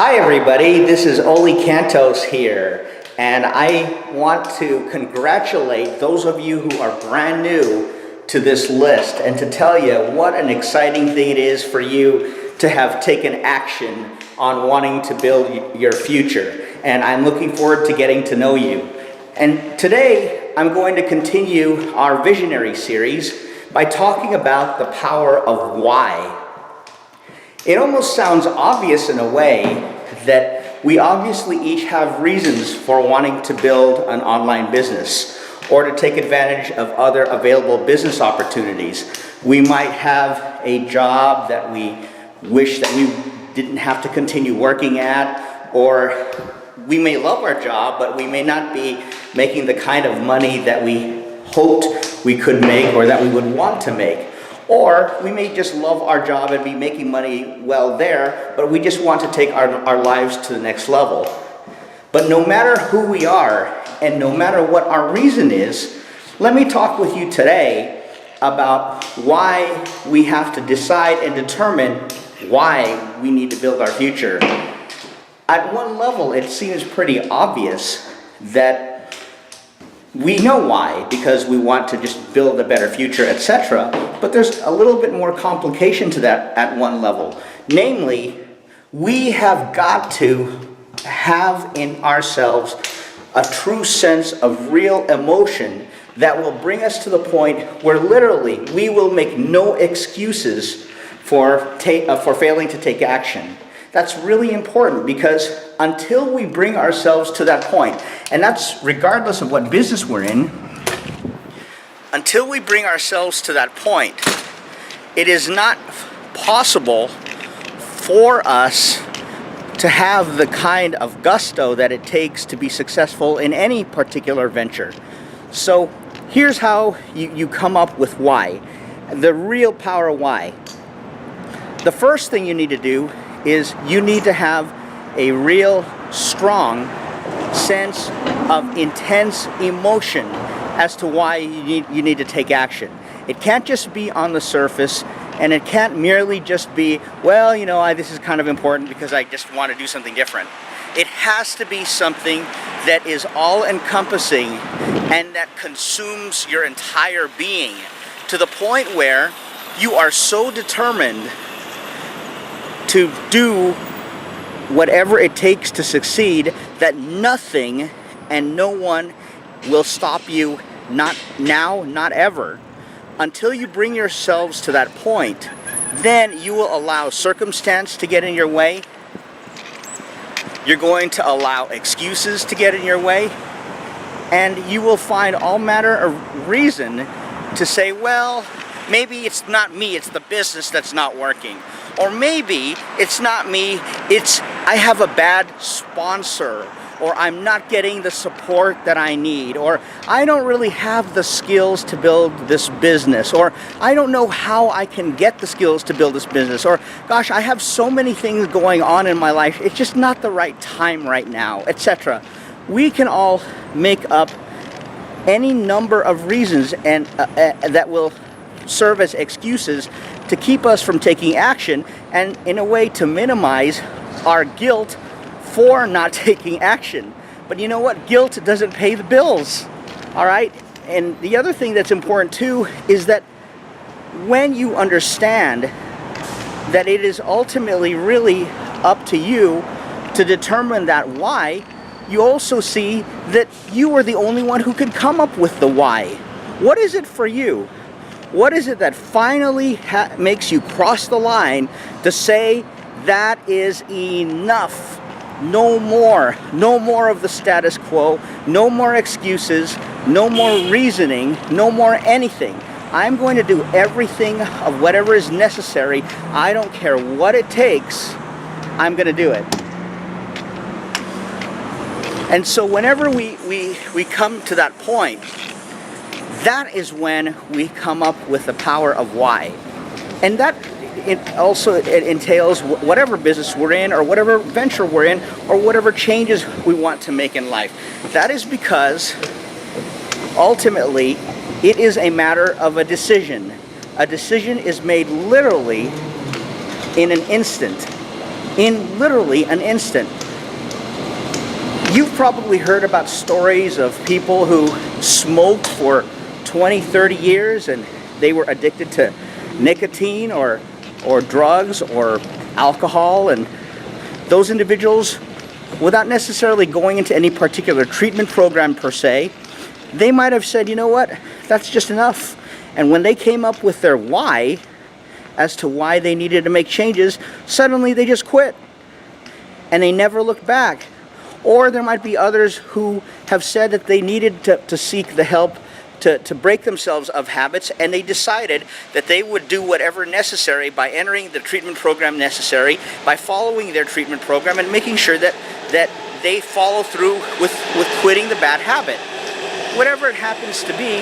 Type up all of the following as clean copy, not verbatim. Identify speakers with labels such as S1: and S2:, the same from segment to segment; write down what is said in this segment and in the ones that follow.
S1: Hi everybody, this is Ollie Cantos here, and I want to congratulate those of you who are brand new to this list and to tell you what an exciting thing it is for you to have taken action on wanting to build your future. And I'm looking forward to getting to know you. And today I'm going to continue our visionary series by talking about the power of why. It almost sounds obvious in a way that we obviously each have reasons for wanting to build an online business or to take advantage of other available business opportunities. We might have a job that we wish that we didn't have to continue working at, or we may love our job, but we may not be making the kind of money that we hoped we could make or that we would want to make. Or we may just love our job and be making money well there, but we just want to take our lives to the next level. But no matter who we are and no matter what our reason is, let me talk with you today about why we have to decide and determine why we need to build our future. At one level, it seems pretty obvious that we know why, because we want to just build a better future, etc. But there's a little bit more complication to that at one level. Namely, we have got to have in ourselves a true sense of real emotion that will bring us to the point where literally we will make no excuses for failing to take action. That's really important, because until we bring ourselves to that point, and that's regardless of what business we're in, until we bring ourselves to that point, it is not possible for us to have the kind of gusto that it takes to be successful in any particular venture. So here's how you come up with why, the real power of why. The first thing you need to do is you need to have a real strong sense of intense emotion as to why you need to take action. It can't just be on the surface, and it can't merely just be, well, you know, this is kind of important because I just want to do something different. It has to be something that is all-encompassing and that consumes your entire being to the point where you are so determined to do whatever it takes to succeed that nothing and no one will stop you, not now, not ever. Until you bring yourselves to that point, then you will allow circumstance to get in your way. You're going to allow excuses to get in your way, and you will find all manner of reason to say, well, maybe it's not me, it's the business that's not working. Or maybe it's not me, it's I have a bad sponsor, or I'm not getting the support that I need, or I don't really have the skills to build this business, or I don't know how I can get the skills to build this business, or gosh, I have so many things going on in my life, it's just not the right time right now, etc. We can all make up any number of reasons and that will serve as excuses to keep us from taking action, and in a way to minimize our guilt for not taking action. But you know what? Guilt doesn't pay the bills. All right? And the other thing that's important too is that when you understand that it is ultimately really up to you to determine that why, you also see that you are the only one who can come up with the why. What is it for you? What is it that finally makes you cross the line to say that is enough? No more. No more of the status quo. No more excuses. No more reasoning. No more anything. I'm going to do everything of whatever is necessary. I don't care what it takes. I'm going to do it. And so whenever we come to that point, that is when we come up with the power of why. And that it entails whatever business we're in, or whatever venture we're in, or whatever changes we want to make in life. That is because ultimately it is a matter of a decision. A decision is made literally in an instant. in literally an instant. You've probably heard about stories of people who smoked for 20, 30 years and they were addicted to nicotine or drugs or alcohol, and those individuals, without necessarily going into any particular treatment program per se, they might have said, you know what, that's just enough. And when they came up with their why as to why they needed to make changes, suddenly they just quit and they never looked back. Or there might be others who have said that they needed to seek the help to break themselves of habits, and they decided that they would do whatever necessary by entering the treatment program necessary, by following their treatment program and making sure that they follow through with quitting the bad habit. Whatever it happens to be,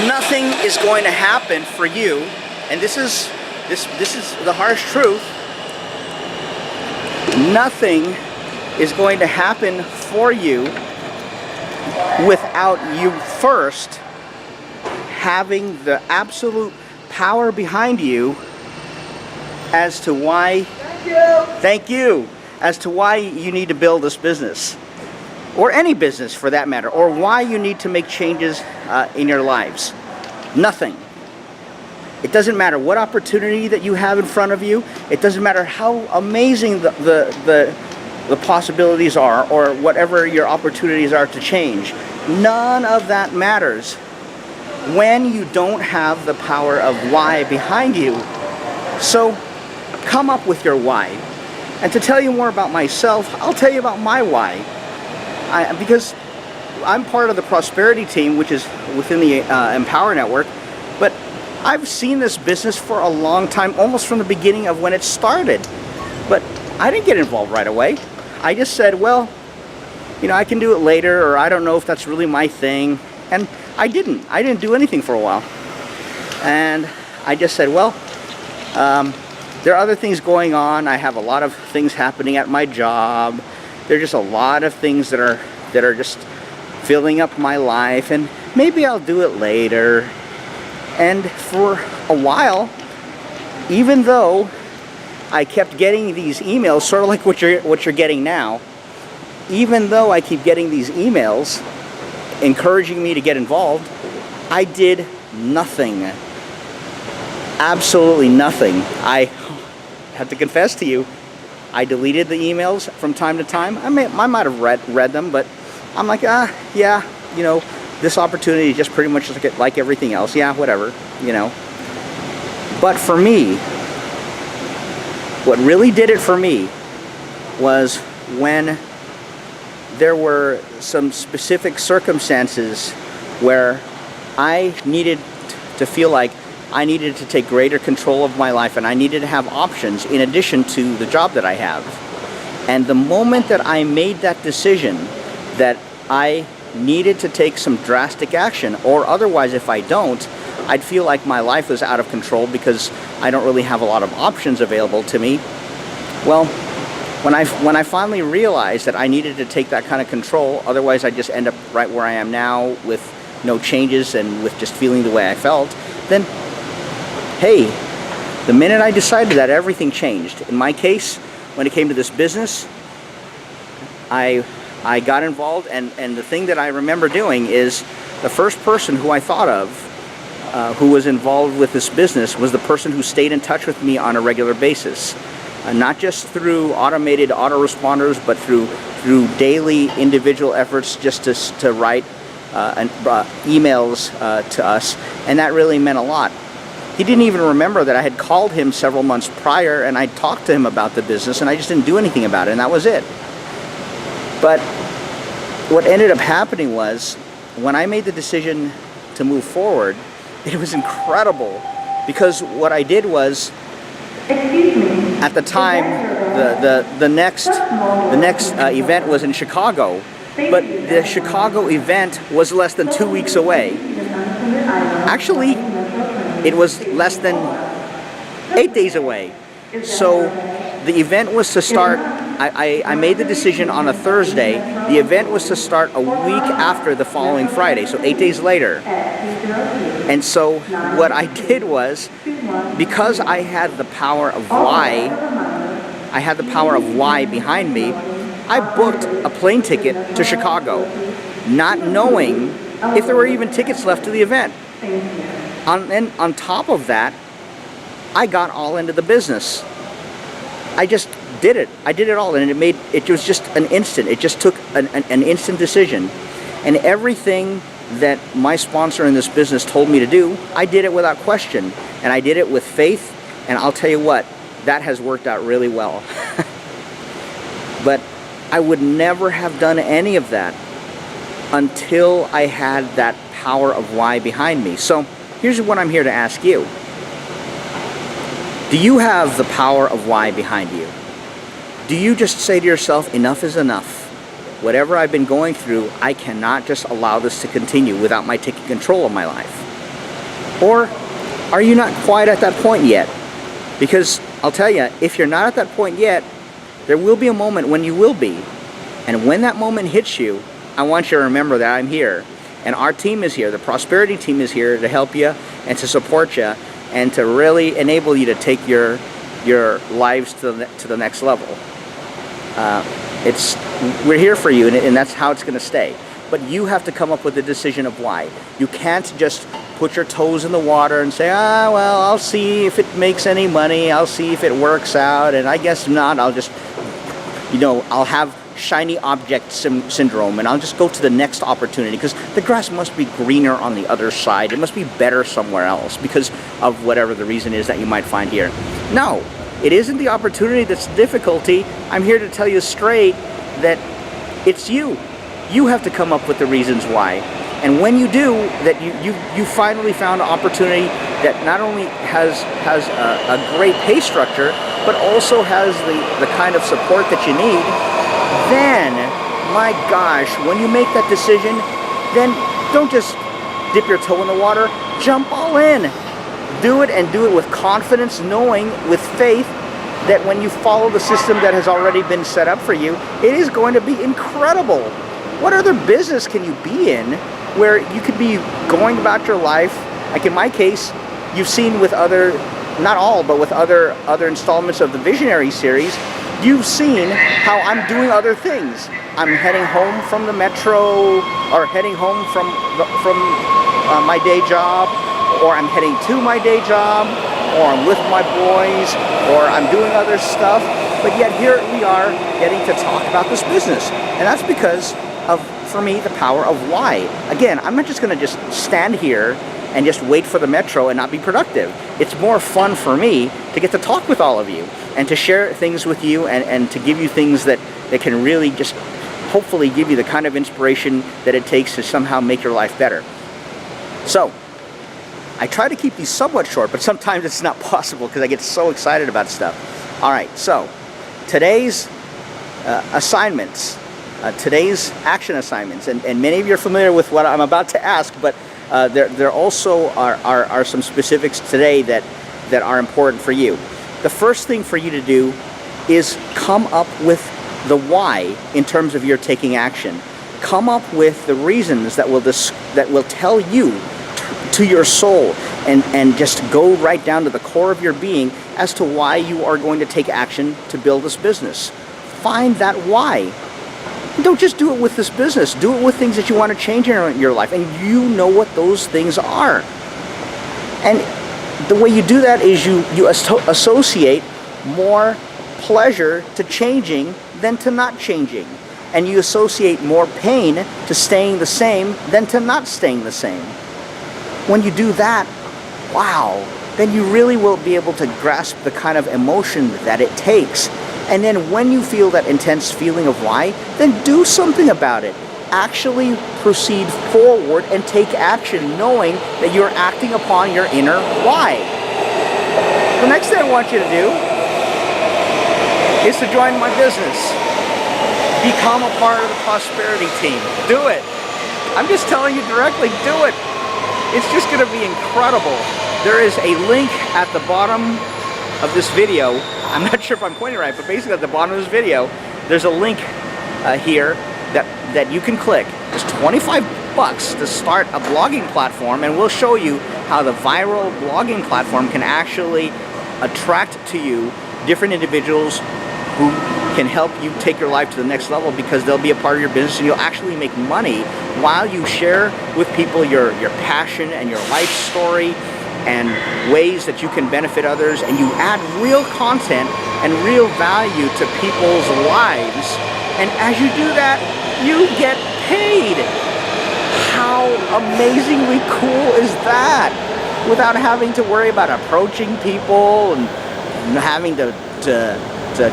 S1: nothing is going to happen for you, and this is the harsh truth. Nothing is going to happen for you without you first having the absolute power behind you as to why, thank you, as to why you need to build this business, or any business for that matter, or why you need to make changes in your lives. Nothing. It doesn't matter what opportunity that you have in front of you. It doesn't matter how amazing the possibilities are, or whatever your opportunities are to change. None of that matters when you don't have the power of why behind you. So come up with your why. And to tell you more about myself, I'll tell you about my why. Because I'm part of the prosperity team, which is within the Empower Network, but I've seen this business for a long time, almost from the beginning of when it started. But I didn't get involved right away. I just said, well, you know, I can do it later, or I don't know if that's really my thing. And I didn't do anything for a while. And I just said, well, there are other things going on. I have a lot of things happening at my job. There are just a lot of things that are just filling up my life, and maybe I'll do it later. And for a while, even though I kept getting these emails, sort of like what you're getting now, even though I keep getting these emails encouraging me to get involved, I did nothing. Absolutely nothing. I have to confess to you, I deleted the emails from time to time. I might have read them, but I'm like, yeah, you know, this opportunity is just pretty much like everything else. Yeah, whatever, you know. But for me, what really did it for me was when there were some specific circumstances where I needed to feel like I needed to take greater control of my life, and I needed to have options in addition to the job that I have. And the moment that I made that decision that I needed to take some drastic action, or otherwise if I don't, I'd feel like my life was out of control because I don't really have a lot of options available to me. Well, when I finally realized that I needed to take that kind of control, otherwise I'd just end up right where I am now with no changes and with just feeling the way I felt, then hey, the minute I decided that, everything changed. In my case, when it came to this business, I got involved, and the thing that I remember doing is the first person who I thought of who was involved with this business was the person who stayed in touch with me on a regular basis. Not just through automated autoresponders, but through daily individual efforts just to write emails to us, and that really meant a lot. He didn't even remember that I had called him several months prior and I talked to him about the business, and I just didn't do anything about it, and that was it. But what ended up happening was, when I made the decision to move forward, it was incredible, because what I did was, at the time, the next event was in Chicago, but the Chicago event was less than 2 weeks away. Actually, it was less than 8 days away. So the event was to start, I made the decision on a Thursday. The event was to start a week after the following Friday, so 8 days later. And so what I did was, because I had the power of why, I had the power of why behind me, I booked a plane ticket to Chicago, not knowing if there were even tickets left to the event. And on top of that, I got all into the business. I just did it. I did it all, and it was just an instant. It just took an instant decision. And everything that my sponsor in this business told me to do, I did it without question. And I did it with faith, and I'll tell you what, that has worked out really well. But I would never have done any of that until I had that power of why behind me. So here's what I'm here to ask you. Do you have the power of why behind you? Do you just say to yourself, enough is enough? Whatever I've been going through, I cannot just allow this to continue without my taking control of my life. Or are you not quite at that point yet? Because I'll tell you, if you're not at that point yet, there will be a moment when you will be. And when that moment hits you, I want you to remember that I'm here. And our team is here. The Prosperity team is here to help you and to support you and to really enable you to take your lives to the next level. We're here for you, and that's how it's going to stay. But you have to come up with a decision of why. You can't just put your toes in the water and say, well, I'll see if it makes any money. I'll see if it works out. And I guess not. I'll just, I'll have shiny object syndrome, and I'll just go to the next opportunity because the grass must be greener on the other side. It must be better somewhere else because of whatever the reason is that you might find here. No, it isn't the opportunity that's the difficulty. I'm here to tell you straight that it's you. You have to come up with the reasons why. And when you do, that you finally found an opportunity that not only has a great pay structure, but also has the kind of support that you need, then, my gosh, when you make that decision, then don't just dip your toe in the water, jump all in. Do it, and do it with confidence, knowing with faith that when you follow the system that has already been set up for you, it is going to be incredible. What other business can you be in where you could be going about your life? Like in my case, you've seen with other, not all, but with other installments of the Visionary series, you've seen how I'm doing other things. I'm heading home from the metro, or heading home from my day job, or I'm heading to my day job, or I'm with my boys, or I'm doing other stuff. But yet here we are getting to talk about this business. And that's because of, for me, the power of why. Again, I'm not just going to just stand here and just wait for the metro and not be productive. It's more fun for me to get to talk with all of you and to share things with you and to give you things that can really just hopefully give you the kind of inspiration that it takes to somehow make your life better. So, I try to keep these somewhat short, but sometimes it's not possible because I get so excited about stuff. All right, so today's assignments, today's action assignments, and many of you are familiar with what I'm about to ask, but there also are some specifics today that are important for you. The first thing for you to do is come up with the why in terms of your taking action. Come up with the reasons that will tell you to your soul and just go right down to the core of your being as to why you are going to take action to build this business. Find that why. Don't just do it with this business. Do it with things that you want to change in your life, and you know what those things are. And the way you do that is you associate more pleasure to changing than to not changing. And you associate more pain to staying the same than to not staying the same. When you do that, wow, then you really will be able to grasp the kind of emotion that it takes. And then when you feel that intense feeling of why, then do something about it. Actually proceed forward and take action knowing that you're acting upon your inner why. The next thing I want you to do is to join my business. Become a part of the Prosperity team. Do it. I'm just telling you directly, do it. It's just going to be incredible. There is a link at the bottom of this video. I'm not sure if I'm pointing right, but basically at the bottom of this video, there's a link here that you can click. It's $25 bucks to start a blogging platform, and we'll show you how the viral blogging platform can actually attract to you different individuals who can help you take your life to the next level, because they'll be a part of your business and you'll actually make money while you share with people your passion and your life story and ways that you can benefit others, and you add real content and real value to people's lives, and as you do that, you get paid. How amazingly cool is that? Without having to worry about approaching people and having to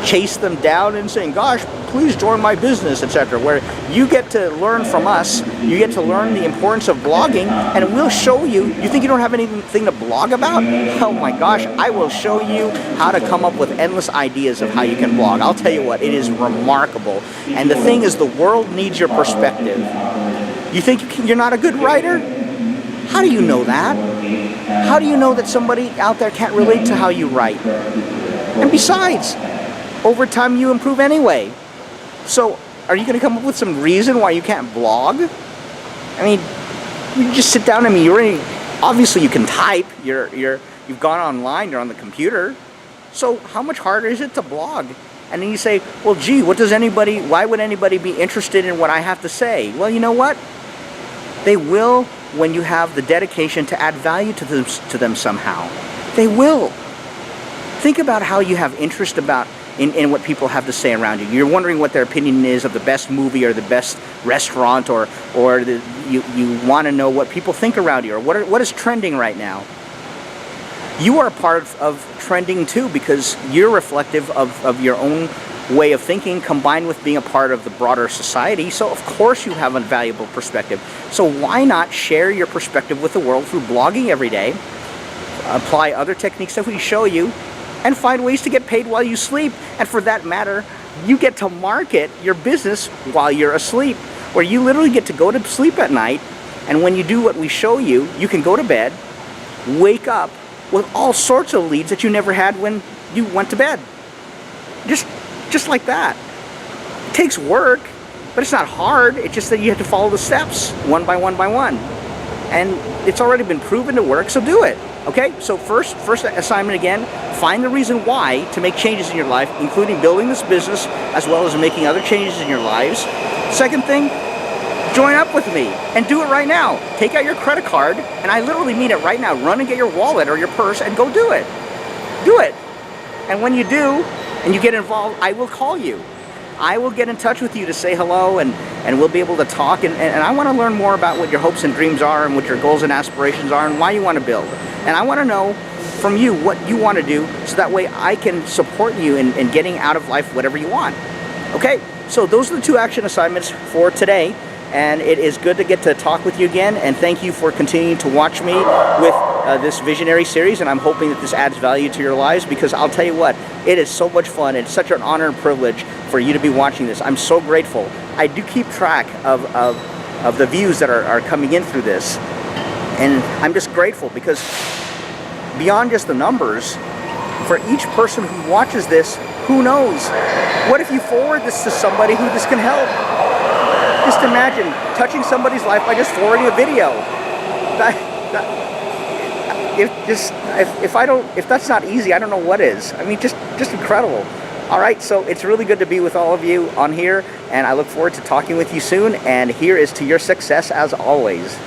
S1: chase them down and saying, gosh, please join my business, etc. Where you get to learn from us, you get to learn the importance of blogging, and we'll show you. You think you don't have anything to blog about? Oh my gosh, I will show you how to come up with endless ideas of how you can blog. I'll tell you what, it is remarkable. And the thing is, the world needs your perspective. You think you're not a good writer? How do you know that? How do you know that somebody out there can't relate to how you write? And besides, over time you improve anyway. So, are you going to come up with some reason why you can't blog? I mean, you just sit down. I mean, obviously you can type. You've gone online. You're on the computer. So, how much harder is it to blog? And then you say, well, gee, why would anybody be interested in what I have to say? Well, you know what? They will when you have the dedication to add value to them somehow. They will. Think about how you have interest in what people have to say around you. You're wondering what their opinion is of the best movie or the best restaurant, or you want to know what people think around you, or what is trending right now. You are a part of trending too, because you're reflective of your own way of thinking, combined with being a part of the broader society. So of course you have a valuable perspective. So why not share your perspective with the world through blogging every day? Apply other techniques that we show you, and find ways to get paid while you sleep. And for that matter, you get to market your business while you're asleep, where you literally get to go to sleep at night, and when you do what we show you, you can go to bed, wake up with all sorts of leads that you never had when you went to bed. Just like that. It takes work, but it's not hard. It's just that you have to follow the steps one by one by one. And it's already been proven to work, so do it. Okay, so first assignment again, find the reason why to make changes in your life, including building this business as well as making other changes in your lives. Second thing, join up with me and do it right now. Take out your credit card, and I literally mean it right now. Run and get your wallet or your purse and go do it. Do it. And when you do, and you get involved, I will call you. I will get in touch with you to say hello, and we'll be able to talk, and I want to learn more about what your hopes and dreams are, and what your goals and aspirations are, and why you want to build. And I want to know from you what you want to do, so that way I can support you in getting out of life whatever you want. Okay, so those are the 2 action assignments for today, and it is good to get to talk with you again, and thank you for continuing to watch me with this visionary series, and I'm hoping that this adds value to your lives, because I'll tell you what, it is so much fun. It's such an honor and privilege for you to be watching this. I'm so grateful. I do keep track of the views that are coming in through this, and I'm just grateful, because beyond just the numbers, for each person who watches this, who knows? What if you forward this to somebody who this can help? Just imagine touching somebody's life by just forwarding a video. If that's not easy, I don't know what is. I mean, just incredible. All right, so it's really good to be with all of you on here, and I look forward to talking with you soon, and here is to your success as always.